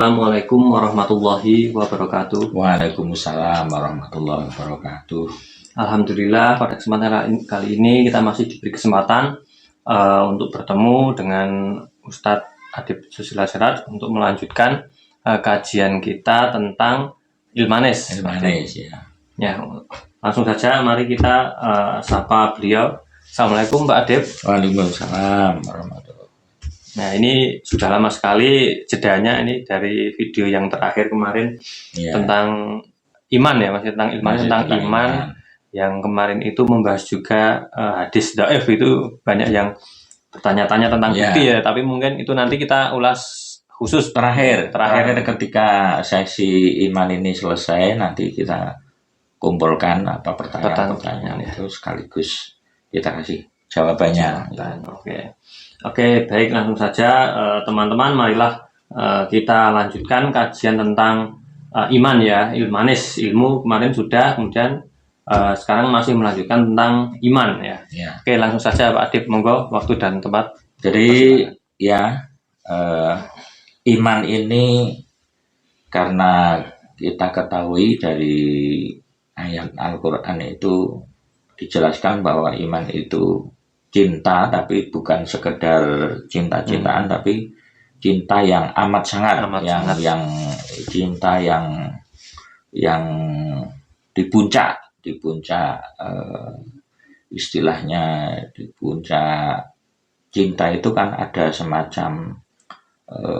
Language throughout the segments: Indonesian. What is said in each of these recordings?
Assalamualaikum warahmatullahi wabarakatuh. Waalaikumsalam warahmatullahi wabarakatuh. Alhamdulillah pada kesempatan kali ini kita masih diberi kesempatan untuk bertemu dengan Ustadz Adib Susila Serat untuk melanjutkan kajian kita tentang Ilmanes. Ya. Ya, langsung saja mari kita sapa beliau. Assalamualaikum Pak Adib. Waalaikumsalam warahmatullahi. Nah, ini sudah lama sekali jedanya ini dari video yang terakhir kemarin tentang iman ya, masih tentang iman. Yang kemarin itu membahas juga hadis dhaif, itu banyak yang bertanya-tanya tentang bukti ya, tapi mungkin itu nanti kita ulas khusus terakhir ketika sesi iman ini selesai, nanti kita kumpulkan apa pertanyaan-pertanyaan itu sekaligus kita kasih jawabannya. Oke, baik, langsung saja teman-teman, marilah kita lanjutkan kajian tentang iman ya, Ilmanes, ilmu kemarin sudah, kemudian sekarang masih melanjutkan tentang iman ya. Oke, langsung saja Pak Adib, monggo waktu dan tempat. Jadi iman ini karena kita ketahui dari ayat Al-Quran itu dijelaskan bahwa iman itu cinta, tapi bukan sekedar cinta-cintaan, tapi cinta yang amat sangat, yang cinta yang di puncak istilahnya di puncak cinta itu kan ada semacam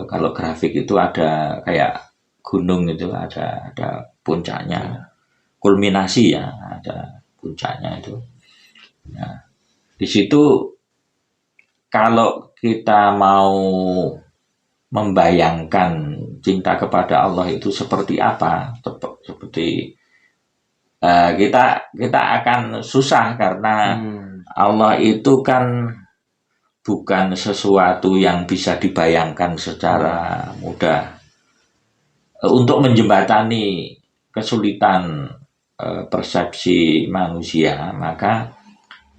kalau grafik itu ada kayak gunung itu ada puncaknya, kulminasi ya, ada puncaknya itu. Nah, di situ kalau kita mau membayangkan cinta kepada Allah itu seperti apa, seperti kita akan susah karena Allah itu kan bukan sesuatu yang bisa dibayangkan secara mudah. Untuk menjembatani kesulitan persepsi manusia, maka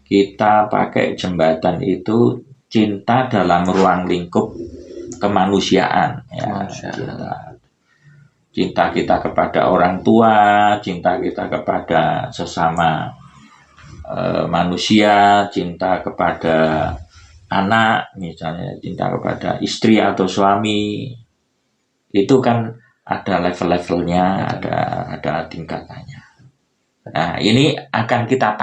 kita pakai jembatan itu cinta dalam ruang lingkup kemanusiaan ya. Cinta kita kepada orang tua, cinta kita kepada sesama manusia, cinta kepada anak, misalnya cinta kepada istri atau suami, itu kan ada level-levelnya, ada tingkatannya. Nah, ini akan kita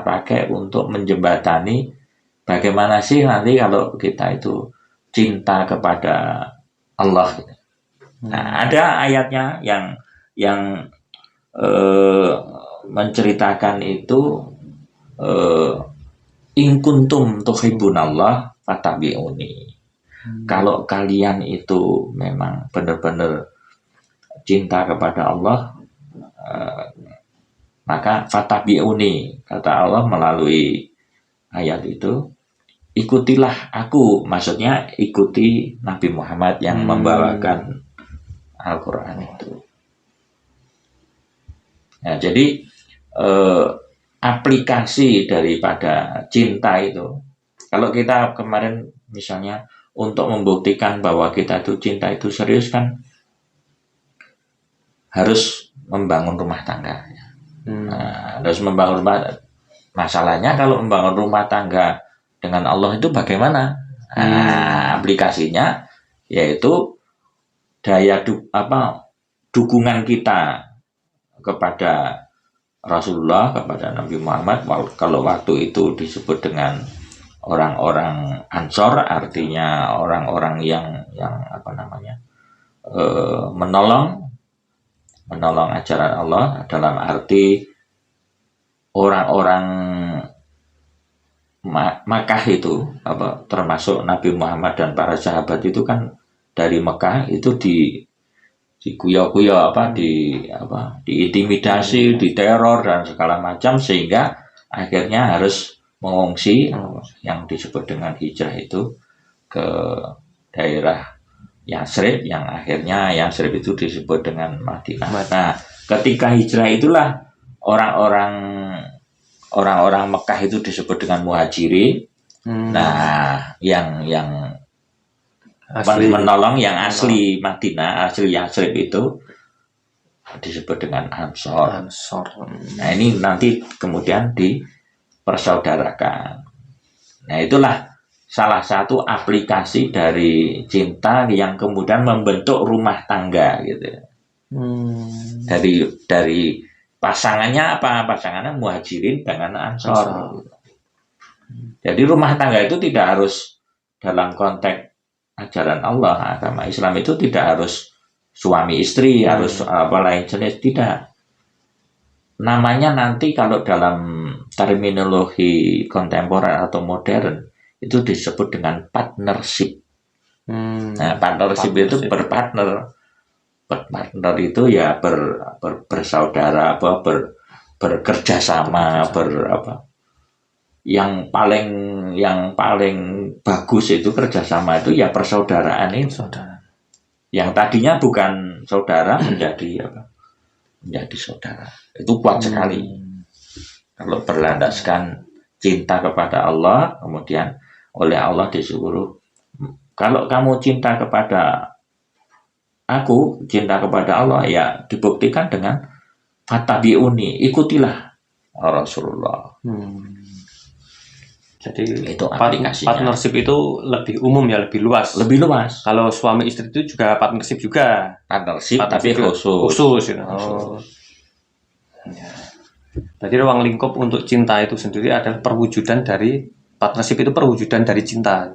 pakai untuk menjembatani bagaimana sih nanti kalau kita itu cinta kepada Allah. Nah, ada ayatnya yang menceritakan itu in kuntum tuhibbunallah fattabi'uni. Kalau kalian itu memang benar-benar cinta kepada Allah, maka fattabi'uni, kata Allah melalui ayat itu, ikutilah aku, maksudnya ikuti Nabi Muhammad yang membawakan Al-Quran itu. Nah, jadi aplikasi daripada cinta itu, kalau kita kemarin misalnya untuk membuktikan bahwa kita itu cinta itu serius kan harus membangun rumah tangga. Nah, harus membangun rumah. Masalahnya kalau membangun rumah tangga dengan Allah itu bagaimana? Aplikasinya yaitu daya dukungan kita kepada Rasulullah, kepada Nabi Muhammad. Kalau waktu itu disebut dengan orang-orang Ansor, artinya orang-orang yang menolong ajaran Allah, dalam arti orang-orang Makkah itu termasuk Nabi Muhammad dan para sahabat itu kan dari Mekah itu dikuyo-kuyo diintimidasi, diteror dan segala macam, sehingga akhirnya harus mengungsi yang disebut dengan hijrah itu ke daerah Yasrib, yang akhirnya Yasrib itu disebut dengan Madinah. Nah, ketika hijrah itulah orang-orang Mekah itu disebut dengan muhajirin. Nah, yang menolong yang asli Madinah, asli Yathrib itu disebut dengan Ansor. Nah ini nanti kemudian dipersaudarakan. Nah itulah salah satu aplikasi dari cinta yang kemudian membentuk rumah tangga gitu. Dari pasangannya apa? Pasangannya Muhajirin dengan Ansor. Jadi rumah tangga itu tidak harus dalam konteks ajaran Allah, agama Islam itu tidak harus suami istri, harus apa lain jenis, tidak. Namanya nanti kalau dalam terminologi kontemporer atau modern itu disebut dengan partnership. Nah, partnership itu berpartner. Berpartner itu ya bersaudara, bekerja sama, Yang paling bagus itu kerjasama itu ya persaudaraan ini. Yang tadinya bukan saudara menjadi saudara. Itu kuat sekali. Kalau berlandaskan cinta kepada Allah, kemudian oleh Allah disuruh, kalau kamu cinta kepada aku, cinta kepada Allah, ya dibuktikan dengan fattabi'uni, ikutilah Rasulullah. Jadi itu aplikasinya. Partnership itu lebih umum ya, lebih luas. Lebih luas. Kalau suami istri itu juga partnership juga. Partnership tapi khusus. Ya. Jadi ruang lingkup untuk cinta itu sendiri adalah perwujudan dari partnership, itu perwujudan dari cinta.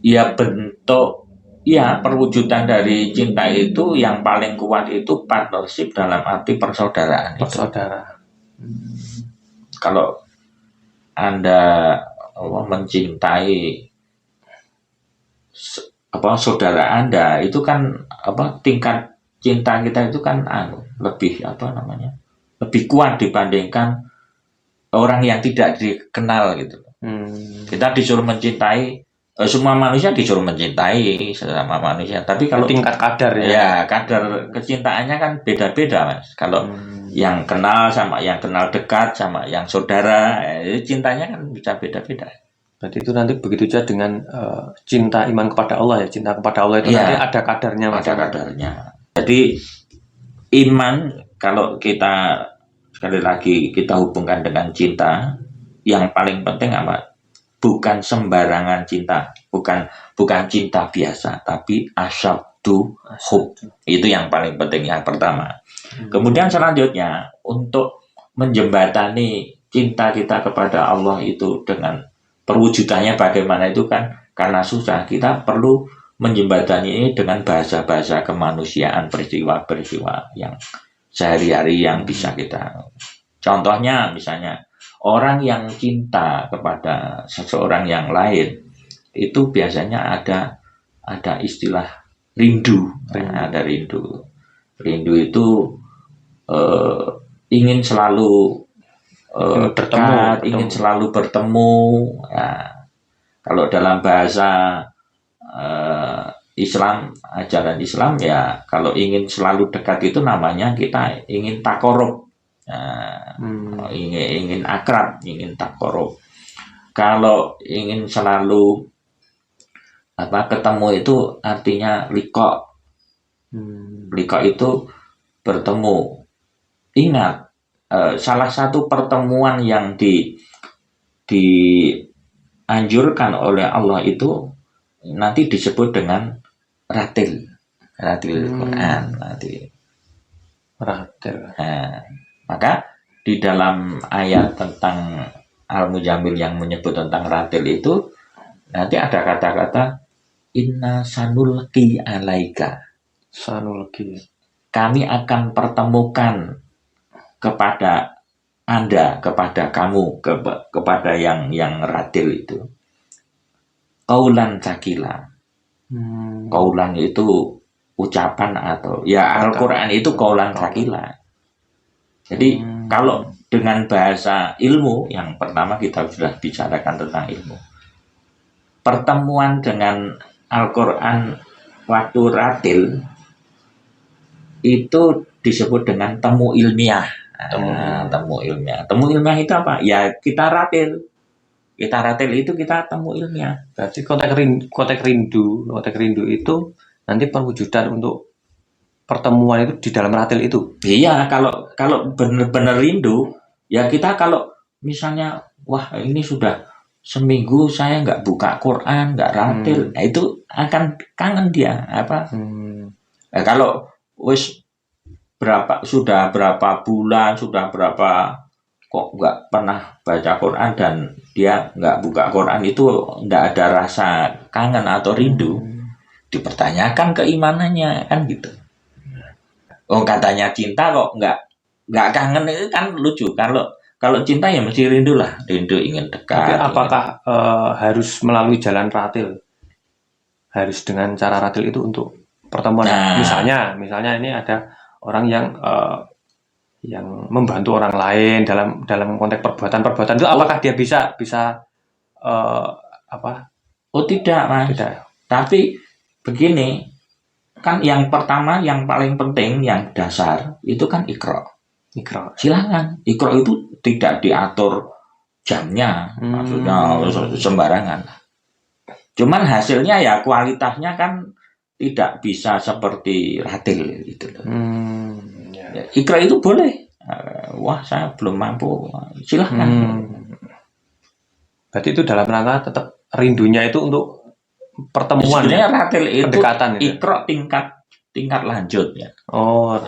Ya perwujudan dari cinta itu yang paling kuat itu partnership dalam arti persaudaraan. Kalau Anda mencintai saudara Anda, itu kan tingkat cinta kita itu kan lebih kuat dibandingkan orang yang tidak dikenal gitu. Kita disuruh mencintai, semua manusia disuruh mencintai sesama manusia, tapi kalau tingkat kadar kadar kecintaannya kan beda-beda, Mas. Kalau yang kenal sama yang kenal dekat sama yang saudara, cintanya kan bisa beda-beda. Berarti itu nanti begitu juga dengan cinta iman kepada Allah ya. Cinta kepada Allah itu nanti ada kadarnya. Ada kadarnya. Jadi iman, kalau kita sekali lagi kita hubungkan dengan cinta, yang paling penting apa? Bukan sembarangan cinta, bukan cinta biasa, tapi asyaddu hub. Itu yang paling penting, yang pertama. Kemudian selanjutnya, untuk menjembatani cinta kita kepada Allah itu dengan perwujudannya bagaimana itu kan karena susah, kita perlu menjembatani ini dengan bahasa-bahasa kemanusiaan, peristiwa-peristiwa yang sehari-hari yang bisa kita. Contohnya misalnya orang yang cinta kepada seseorang yang lain itu biasanya ada istilah rindu. Ada rindu. Rindu itu ingin selalu dekat, ingin selalu bertemu. Ya. Kalau dalam bahasa Islam, ajaran Islam ya, kalau ingin selalu dekat itu namanya kita ingin takorup. Ingin akrab, ingin takorup. Kalau ingin selalu ketemu itu artinya liqa. Liqa itu bertemu. Ingat, salah satu pertemuan yang dianjurkan oleh Allah itu nanti disebut dengan ratil Quran nanti. Maka di dalam ayat tentang Al-Mujammil yang menyebut tentang ratil itu nanti ada kata-kata inna sanulqi alaika. Kami akan pertemukan kepada Anda, kepada kamu, kepada yang ratil itu. Qaulan tsaqila. Qaulan itu ucapan atau ya Al-Qur'an itu qaulan tsaqila. Jadi kalau dengan bahasa ilmu, yang pertama kita sudah bicarakan tentang ilmu. Pertemuan dengan Al-Qur'an waktu ratil itu disebut dengan temu ilmiah. Temu ilmiah itu apa? Ya kita ratil. kita ratil itu kita temu ilmiah. Berarti konteks rindu itu nanti perwujudan untuk pertemuan itu di dalam ratil itu. Iya, kalau benar-benar rindu, ya kita kalau misalnya, wah ini sudah seminggu saya nggak buka Quran, nggak ratil, nah itu akan kangen dia apa? Kalau wis sudah berapa bulan, sudah berapa kok nggak pernah baca Quran dan dia nggak buka Quran, itu nggak ada rasa kangen atau rindu, dipertanyakan keimanannya kan gitu. Oh katanya cinta kok nggak kangen, itu kan lucu. Kalau cinta ya mesti rindu lah, rindu ingin dekat. Tapi apakah harus melalui jalan ratil? Harus dengan cara ratil itu untuk pertemuan? Nah, misalnya ini ada orang yang membantu orang lain dalam konteks perbuatan itu, apakah dia bisa apa? Oh tidak, Mas. Tidak. Tapi begini, kan yang pertama, yang paling penting, yang dasar itu kan ikra. Silakan. Ikra itu tidak diatur jamnya, maksudnya sembarangan. Cuman hasilnya ya kualitasnya kan tidak bisa seperti ratil gitu loh. Ya, ikra itu boleh. Wah saya belum mampu, silahkan. Berarti itu dalam rangka tetap rindunya itu untuk pertemuan. Sebenarnya ratil itu pendekatan itu. Ikra tingkat lanjut ya. Oh,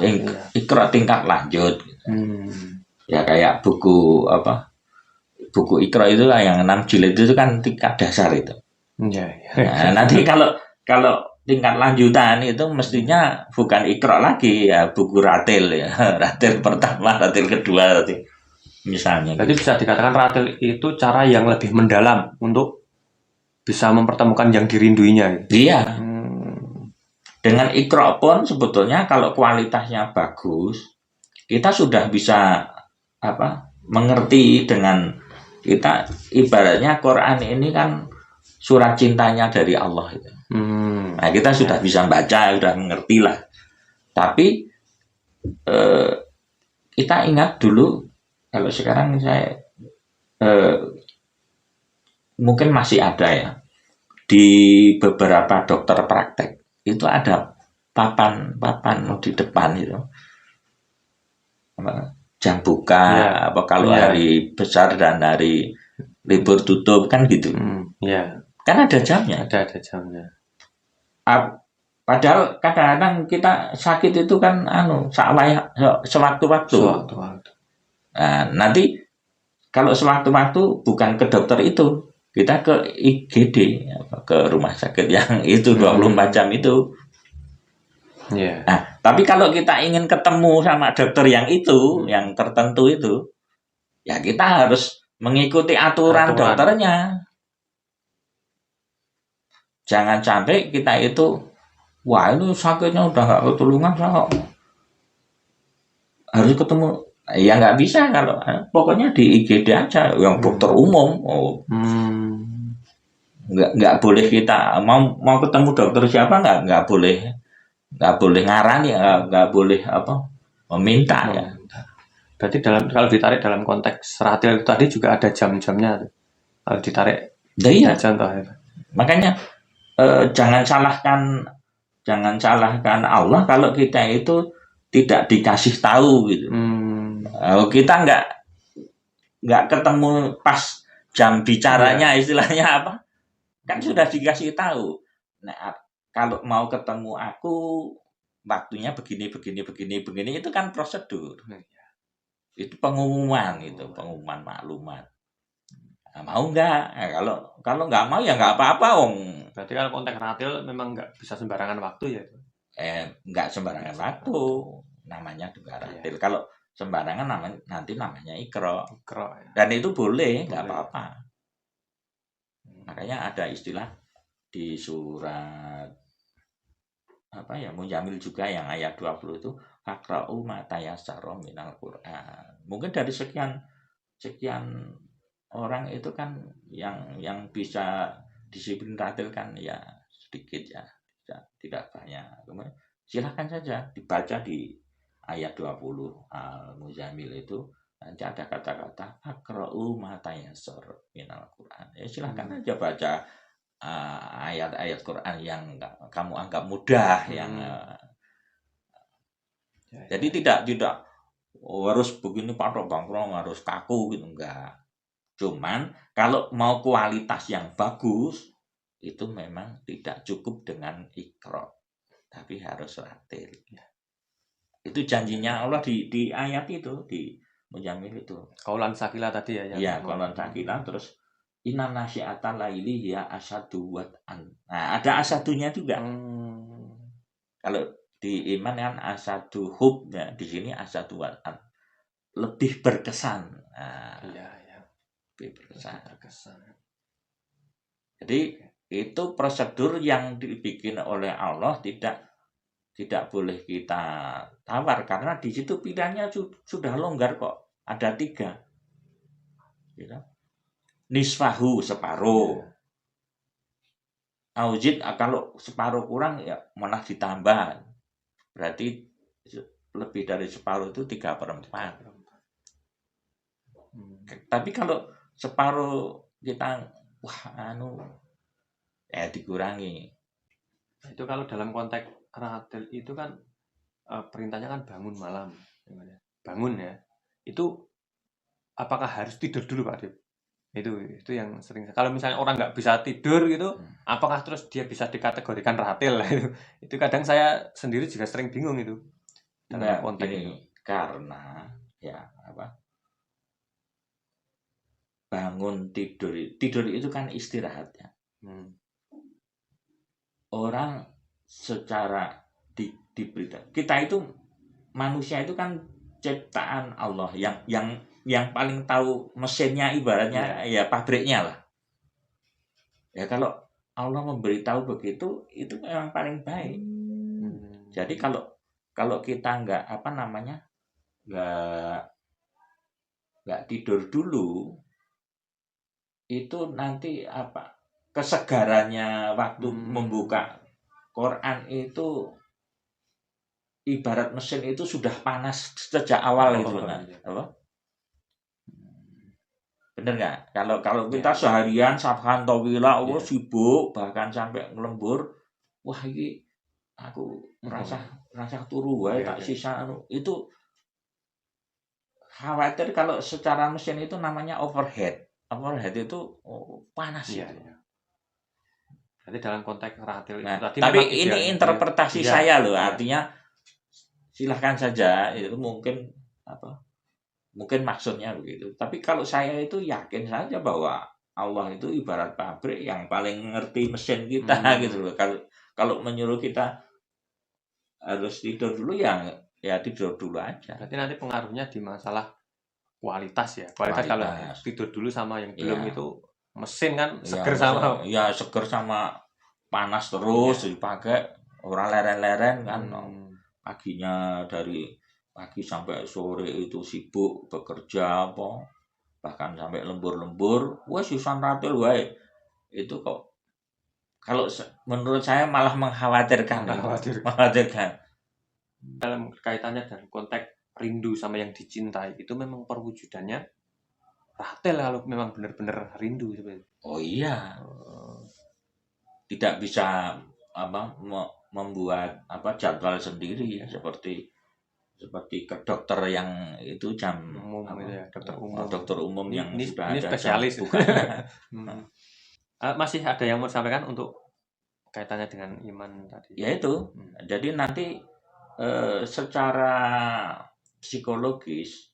ikra tingkat lanjut. Ya kayak buku ikra itu lah yang 6 jilid itu kan tingkat dasar itu. Nah, nanti kalau tingkat lanjutan itu mestinya bukan ikra lagi ya, buku ratil ya. Ratil pertama, ratil kedua nanti misalnya. Jadi bisa dikatakan ratil itu cara yang lebih mendalam untuk bisa mempertemukan yang dirinduinya. Iya. Dengan ikra pun sebetulnya kalau kualitasnya bagus, kita sudah bisa mengerti dengan kita, ibaratnya Quran ini kan surat cintanya dari Allah itu. Nah, kita sudah bisa baca, sudah mengerti lah. Tapi kita ingat dulu, kalau sekarang saya mungkin masih ada ya, di beberapa dokter praktek itu ada papan di depan itu, jam buka, kalau hari besar dan hari libur tutup kan gitu. Kan ada jamnya. Ada jamnya. Padahal kadang-kadang kita sakit itu kan sewaktu-waktu. Nah, nanti kalau sewaktu-waktu bukan ke dokter itu, kita ke IGD, ke rumah sakit yang itu 24 jam itu. Nah, tapi kalau kita ingin ketemu sama dokter yang itu, yang tertentu itu, ya kita harus mengikuti aturan dokternya. Jangan sampai kita itu, wah ini sakitnya udah nggak ketulungan, harus ketemu. Ya nggak bisa, kalau pokoknya di IGD aja, yang dokter umum. Nggak boleh kita mau ketemu dokter siapa, nggak boleh ngarani, nggak boleh meminta ya. Berarti kalau ditarik dalam konteks ratil itu tadi juga ada jam-jamnya kalau ditarik. Iya. Contohnya. Makanya jangan salahkan Allah kalau kita itu tidak dikasih tahu gitu. Kita nggak ketemu pas jam bicaranya, istilahnya apa, kan sudah dikasih tahu. Nah, kalau mau ketemu aku waktunya begini, itu kan prosedur. Itu pengumuman, pengumuman maklumat. Nah, mau nggak? Kalau nggak mau ya nggak apa-apa, Berarti kalau konteks ratil memang nggak bisa sembarangan waktu ya? Nggak sembarangan waktu, namanya juga ratil. Kalau sembarangan nanti namanya ikra. Dan itu boleh, nggak apa-apa. Makanya ada istilah di surat Muzamil juga yang ayat 20 itu, aqra'u ma tayassara minal Qur'an. Mungkin dari sekian orang itu kan yang bisa disiplin ratil kan ya sedikit ya, tidak banyak. Silakan saja dibaca di ayat 20 Al-Muzamil itu, nanti ada kata-kata akra'u ma tayassar minal Quran. Ya silahkan aja baca ayat-ayat Quran yang kamu anggap mudah, yang jadi tidak harus begini patok bangkrong, harus kaku gitu, enggak. Cuman kalau mau kualitas yang bagus itu memang tidak cukup dengan Iqra, tapi harus ratil. Itu janjinya Allah di ayat itu, di Muzammil itu. Qaulan Tsaqila tadi ya. Iya, Qaulan Tsaqila, terus inna nasyi'atal laili ya asyaddu wat'an. Nah, ada asadunya juga. Kalau di iman kan asyaddu hub, ya, di sini asyaddu wat'an. Lebih berkesan. Nah, iya. Lebih berkesan. Jadi itu prosedur yang dibikin oleh Allah, tidak boleh kita tawar, karena di situ pilihannya sudah longgar kok. Ada 3. Gitu. Nisfahu separuh. Auzid kalau separuh kurang ya malah ditambah. Berarti lebih dari separuh itu 3/4. Tapi kalau separuh kita dikurangi. Itu kalau dalam konteks ratil itu kan perintahnya kan bangun malam, bangun ya. Itu apakah harus tidur dulu Pak Dip? Itu yang sering. Kalau misalnya orang nggak bisa tidur gitu, apakah terus dia bisa dikategorikan ratil? Itu kadang saya sendiri juga sering bingung itu dalam konteks itu. Karena bangun tidur itu kan istirahat ya. Orang secara diberita, kita itu manusia itu kan ciptaan Allah yang paling tahu mesinnya, ibaratnya ya pabriknya lah. Ya kalau Allah memberitahu begitu, itu memang paling baik. Jadi kalau kita nggak tidur dulu, itu nanti kesegarannya waktu membuka Quran itu ibarat mesin itu sudah panas sejak awal gitu kan. Bener nggak? Kalau kita seharian sabhan tawila, sibuk bahkan sampai ngelembur, wah ini aku rasa turu wae tak sisa itu khawatir. Kalau secara mesin itu namanya overhead itu panas itu. Berarti dalam konteks ratil itu tadi. Tapi ini interpretasi saya loh, artinya silahkan saja, itu mungkin maksudnya begitu. Tapi kalau saya itu yakin saja bahwa Allah itu ibarat pabrik yang paling ngerti mesin kita gitu loh. Kalau menyuruh kita harus tidur dulu ya tidur dulu aja. Berarti nanti pengaruhnya di masalah kualitas ya. Kualitas kalau tidur dulu sama yang belum itu mesin kan seger sama. Ya seger sama panas terus dipakai, orang leren-leren kan. Paginya dari pagi sampai sore itu sibuk bekerja bahkan sampai lembur-lembur, susan ratil wae. Itu kok kalau menurut saya malah mengkhawatirkan. Dalam kaitannya dalam konteks rindu sama yang dicintai, itu memang perwujudannya ratil kalau memang benar-benar rindu sebenarnya. Oh iya. Tidak bisa membuat jadwal sendiri ya, seperti ke dokter yang itu jam umum dokter umum yang sudah ini ada spesialis. Masih ada yang mau sampaikan untuk kaitannya dengan iman tadi? Ya itu. Jadi nanti secara psikologis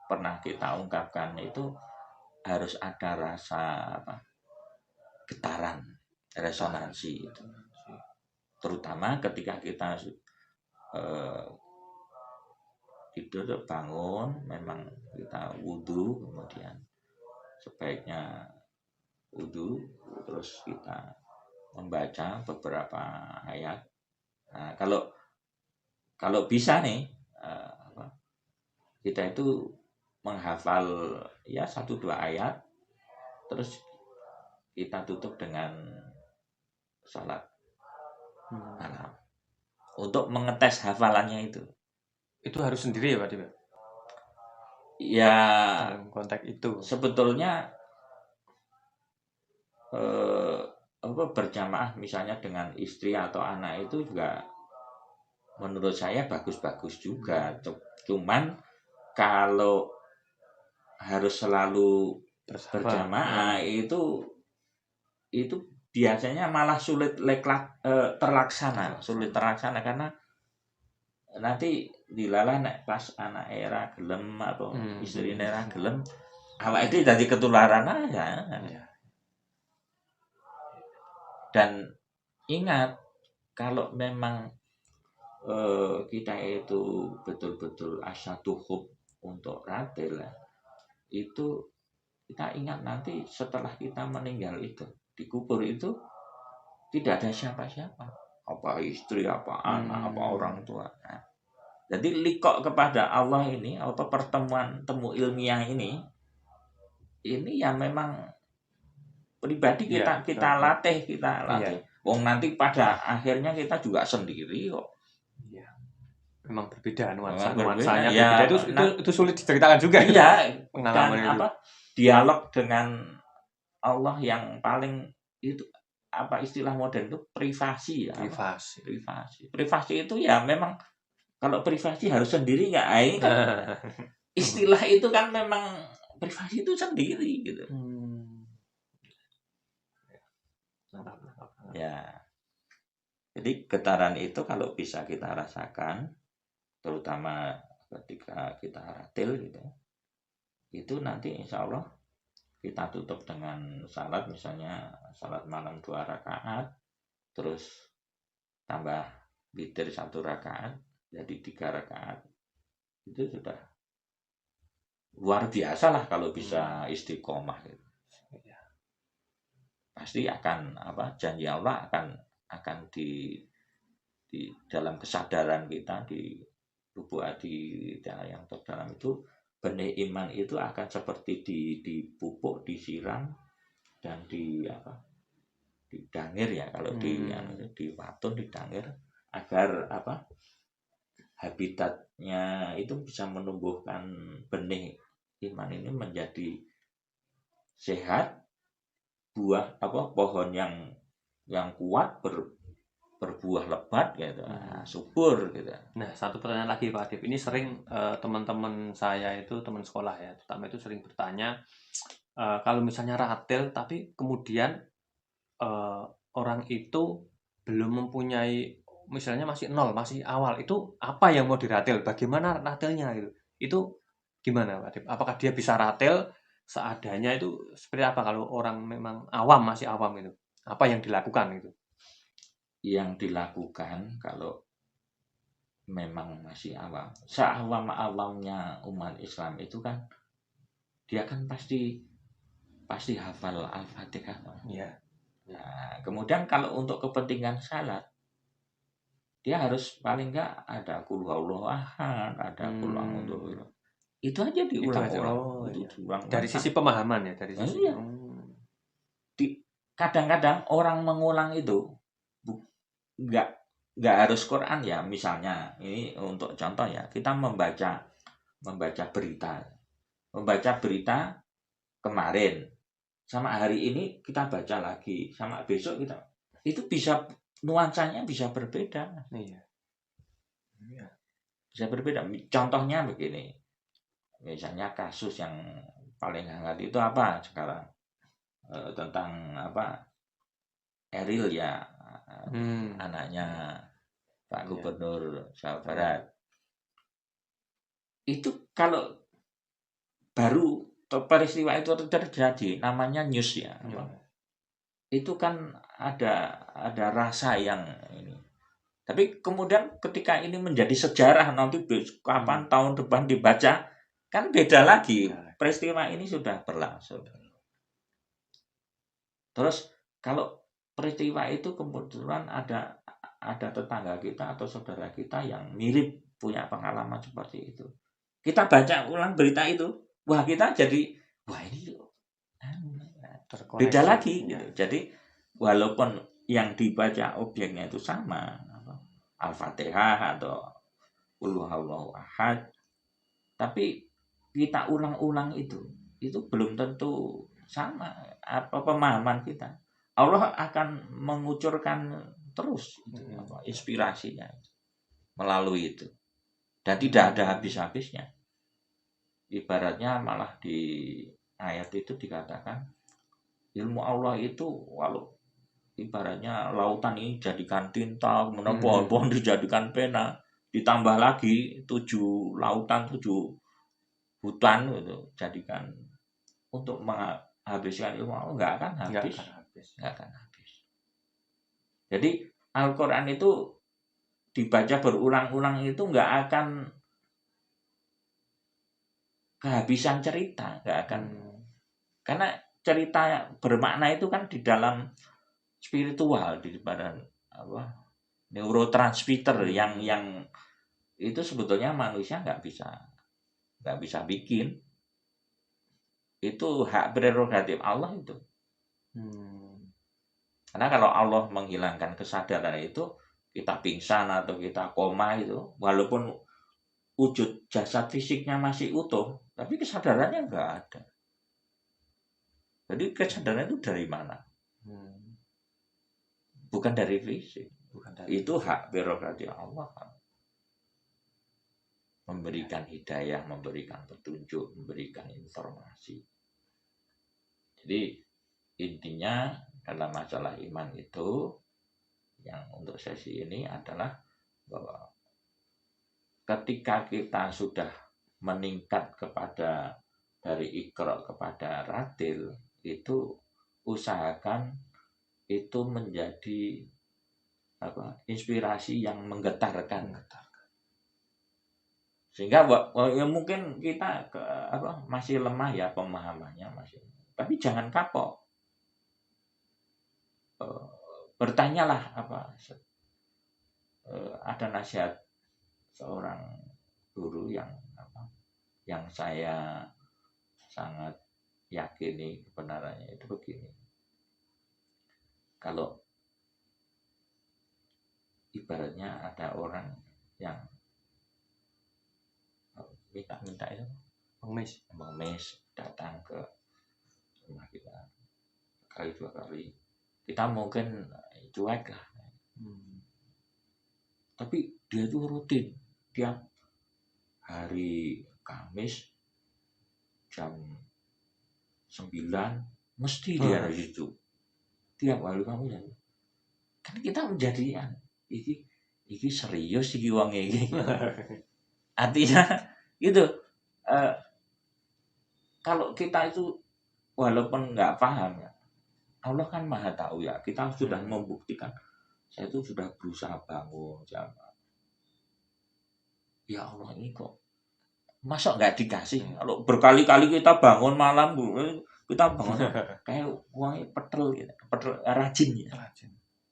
pernah kita ungkapkan itu harus ada rasa getaran, resonansi itu. Terutama ketika kita tidur bangun, memang kita wudhu, kemudian sebaiknya wudhu terus kita membaca beberapa ayat. Nah, kalau bisa nih kita itu menghafal 1-2 ayat, terus kita tutup dengan salat malam untuk mengetes hafalannya itu. Itu harus sendiri ya Pak Dip? Ya dalam konteks itu. sebetulnya berjamaah misalnya dengan istri atau anak itu juga menurut saya bagus-bagus juga. Cuman kalau harus selalu berjamaah itu biasanya malah sulit terlaksana karena nanti dilalah nek pas anak era gelem atau istri era gelem awak itu jadi ketularan aja. Dan ingat kalau memang kita itu betul-betul asyadu hub untuk ratil itu kita ingat nanti setelah kita meninggal itu dikubur itu tidak ada siapa-siapa, apa istri, apa anak, apa orang tua. Nah, jadi likok kepada Allah ini atau pertemuan temu ilmiah ini yang memang pribadi kita latih. Wong nanti pada akhirnya kita juga sendiri kok. Iya. Memang berbeda nuansanya ya, berbeda itu sulit diceritakan juga. Iya, pengalaman dan itu. Dialog dengan Allah yang paling itu apa istilah modern itu privasi ya. Privasi itu ya memang kalau privasi harus sendiri nggak kan. Istilah itu kan memang privasi itu sendiri gitu. Ya. Jadi getaran itu kalau bisa kita rasakan terutama ketika kita ratil gitu. Itu nanti insya Allah kita tutup dengan salat misalnya salat malam 2 rakaat terus tambah witir 1 rakaat jadi 3 rakaat itu sudah luar biasa lah kalau bisa istiqomah gitu. Pasti akan janji Allah akan di dalam kesadaran kita di lubuk hati yang terdalam itu benih iman itu akan seperti dipupuk, disiram dan didangir ya kalau di watun didangir agar habitatnya itu bisa menumbuhkan benih iman ini menjadi sehat, buah pohon yang kuat berbuah lebat gitu, subur gitu. Nah, satu pertanyaan lagi Pak Adib. Ini sering teman-teman saya itu teman sekolah ya, terutama itu sering bertanya kalau misalnya ratil tapi kemudian orang itu belum mempunyai misalnya masih nol, masih awal, itu apa yang mau diratil? Bagaimana ratilnya gitu? Itu gimana Pak Adib? Apakah dia bisa ratil seadanya itu seperti apa kalau orang memang masih awam itu? Apa yang dilakukan itu? Yang dilakukan kalau memang masih awam, seawam-awamnya umat Islam itu kan dia kan pasti hafal Al-Fatihah. Ya. Nah, kemudian kalau untuk kepentingan salat dia harus paling enggak ada qul huwallahu ahad, ada qul a'udzu. Itu aja diulang-ulang. Dari sisi pemahaman ya, dari sisi. Kadang-kadang orang mengulang itu nggak harus Quran ya, misalnya ini untuk contoh ya, kita membaca berita kemarin sama hari ini kita baca lagi sama besok kita itu bisa nuansanya bisa berbeda. Iya. Bisa berbeda. Contohnya begini, misalnya kasus yang paling hangat itu apa sekarang tentang Eril ya, anaknya Pak Gubernur Jawa Barat. Itu kalau baru peristiwa itu terjadi namanya news ya. Itu kan ada rasa yang ini. Tapi kemudian ketika ini menjadi sejarah nanti kapan tahun depan dibaca kan beda lagi. Peristiwa ini sudah berlangsung. Terus kalau peristiwa itu kebetulan ada tetangga kita atau saudara kita yang mirip punya pengalaman seperti itu. Kita baca ulang berita itu, wah kita jadi wah ini beda lagi gitu. Jadi walaupun yang dibaca objeknya itu sama, Al-Fatihah atau qul huwallahu ahad, tapi kita ulang-ulang itu belum tentu sama apa pemahaman kita. Allah akan mengucurkan terus inspirasinya melalui itu, dan tidak ada habis-habisnya. Ibaratnya malah di ayat itu dikatakan ilmu Allah itu walau ibaratnya lautan ini jadikan tinta, pohon-pohon dijadikan pena, ditambah lagi 7 lautan, 7 hutan itu jadikan untuk menghabiskan ilmu Allah, nggak akan habis. Jadi Al-Quran itu dibaca berulang-ulang itu nggak akan kehabisan cerita, nggak akan, karena cerita bermakna itu kan di dalam spiritual, di badan neurotransmitter yang itu sebetulnya manusia nggak bisa bikin. Itu hak prerogatif Allah itu. Karena kalau Allah menghilangkan kesadaran itu, kita pingsan atau kita koma itu, walaupun wujud jasad fisiknya masih utuh, tapi kesadarannya nggak ada. Jadi kesadaran itu dari mana? Bukan dari fisik. Itu hak prerogatif Allah. Memberikan hidayah, memberikan petunjuk, memberikan informasi. Jadi intinya dalam masalah iman itu, yang untuk sesi ini adalah bahwa ketika kita sudah meningkat kepada dari Iqra kepada Ratil, itu usahakan itu menjadi inspirasi yang menggetarkan. Sehingga ya mungkin kita masih lemah ya pemahamannya masih, tapi jangan kapok. Bertanyalah ada nasihat seorang guru yang saya sangat yakini kebenarannya itu begini. Kalau ibaratnya ada orang yang minta itu mengemis datang ke rumah kita sekali 2 kali, kita mungkin cuek lah. Tapi dia itu rutin tiap hari Kamis jam 9 mesti dia di situ. Tiap hari Kamis kan kita menjadi iki serius iki wong iki. Artinya gitu. Kalau kita itu walaupun nggak paham ya, Allah kan maha tahu ya. Kita sudah membuktikan. Saya itu sudah berusaha bangun jam. Ya Allah, ini kok masa nggak dikasih? Kalau berkali-kali kita bangun malam, kita bangun kayak uangnya petel gitu, rajin ya.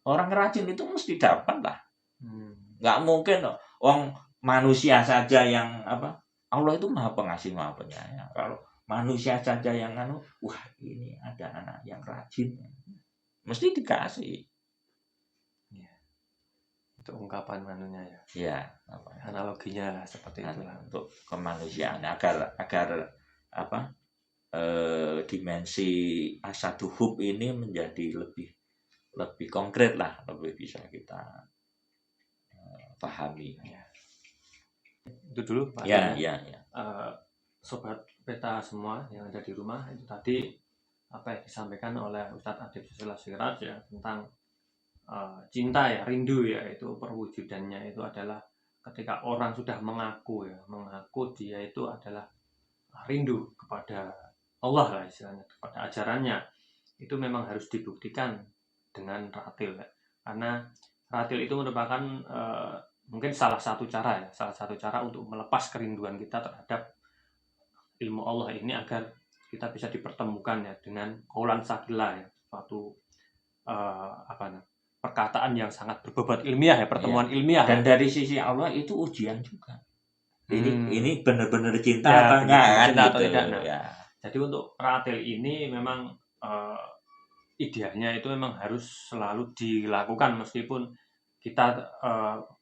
Orang rajin itu mesti dapat lah. Nggak mungkin loh. Orang manusia saja yang Allah itu maha pengasih maha penyayang. Kalau manusia saja yang wah ini ada anak yang rajin, mesti dikasih. Itu ungkapan manunya ya. Ya, analoginya lah seperti itu lah untuk kemanusiaan agar dimensi asaduhub ini menjadi lebih konkret lah, lebih bisa kita pahami. Itu dulu Pak. Ya. Sobat peta semua yang ada di rumah, itu tadi apa yang disampaikan oleh Ustadz Adib Susila Siraj ya tentang cinta ya, rindu ya, itu perwujudannya itu adalah ketika orang sudah mengaku dia itu adalah rindu kepada Allah lah istilahnya, kepada ajarannya, itu memang harus dibuktikan dengan ratil ya. Karena ratil itu merupakan mungkin salah satu cara untuk melepas kerinduan kita terhadap ilmu Allah ini agar kita bisa dipertemukan ya dengan qaulan sakila ya, suatu perkataan yang sangat berbobot ilmiah ya, pertemuan ilmiah. Dan dari sisi Allah itu ujian juga. Ini benar-benar cinta atau tidak? Ya. Jadi untuk ratil ini memang idealnya itu memang harus selalu dilakukan meskipun kita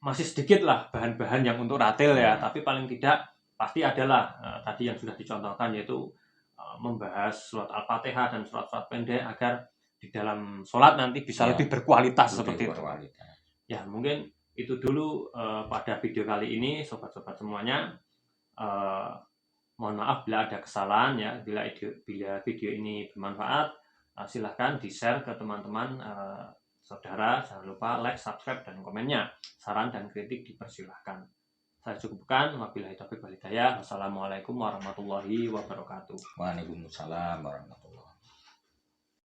masih sedikit lah bahan-bahan yang untuk ratil ya, tapi paling tidak pasti adalah tadi yang sudah dicontohkan, yaitu membahas surat Al-Fatihah dan surat-surat pendek agar di dalam sholat nanti bisa lebih berkualitas seperti itu. Ya, mungkin itu dulu pada video kali ini, sobat-sobat semuanya. Mohon maaf bila ada kesalahan ya, bila video ini bermanfaat, silahkan di-share ke teman-teman saudara. Jangan lupa like, subscribe, dan komennya. Saran dan kritik dipersilahkan. Saya cukupkan. Wabillahi taufiq wal hidayah. Wassalamualaikum warahmatullahi wabarakatuh. Waalaikumsalam warahmatullahi wabarakatuh.